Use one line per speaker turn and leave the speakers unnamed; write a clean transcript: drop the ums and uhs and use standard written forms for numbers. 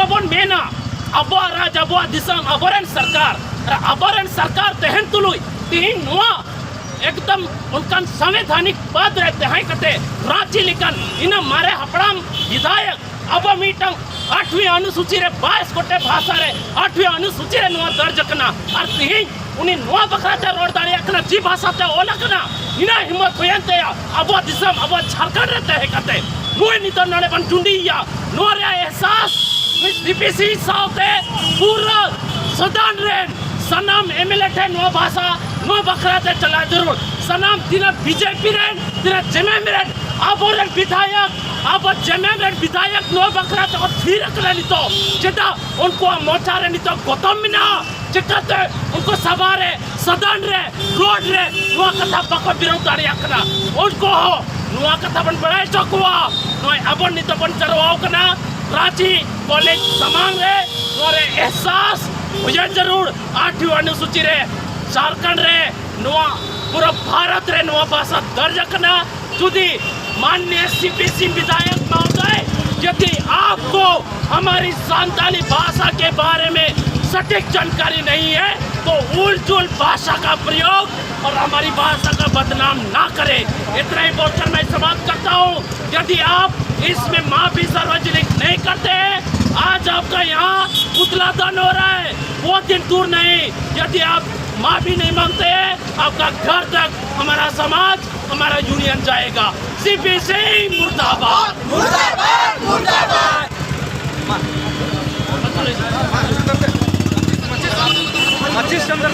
bon mena abo raj abo disam aboren sarkar tehen tului tin noa एकदम उनका संवैधानिक पद रहते हैं कते रांची लिखन इन मारे हपड़ाम विधायक अब मीटंग 8वीं अनुसूची रे 22 गोटे भाषा रे 8वीं अनुसूची रे नुआ दर्ज करना और तीन उन्हीं नुआ बकरा ते रोड दाड़ी अकना जी भाषा ते ओला करना इना हिम्मत होयंते अब दिसम अब झारखंड रहते हैं कते नुए नितो नड़े बन चुंडिया नोरे एहसास डीपीसी साउते पूरा सदान रे सनाम एमएलए थे नुआ भाषा नुआ बकरा ते चला जरूर सनाम तिना बीजेपी रे तिना जेएमएम रे आबोरन विधायक अब जेएमएम विधायक नुआ बकरा ते फिर अकला नितो जेदा उनको मोचारे नितो गौतम मिना चिकते उनको सवारे सदन रे रोड रे नुआ कथा पको बिरोधारी अकना उनको हो नुआ कथा बन बड़ाई चकुआ नुआ अबन नितो बन चरवाओ कना रांची कॉलेज समान रे नोरे एहसास मुझे जरूर 8वीं अनुसूची रे झारखंड रे नुआ पूरा भारत रे नुआ भाषा दर्ज करना जुदी माननीय सीपीसी विधायक महोदय यदि आपको हमारी संताली भाषा के बारे में सटीक जानकारी नहीं है तो उलझुल भाषा का प्रयोग और हमारी भाषा का बदनाम ना करें। इतना ही बोलकर मैं समाप्त करता हूँ। यदि आप इसमें माफी सार्वजनिक नहीं करते आज आपका यहाँ पुतला दान हो रहा है वो दिन दूर नहीं। यदि आप माफी नहीं मांगते आपका घर तक हमारा समाज हमारा यूनियन जाएगा। सीपीसी मुर्दाबाद
मुर्दाबाद मुर्दाबाद।
25 नंबर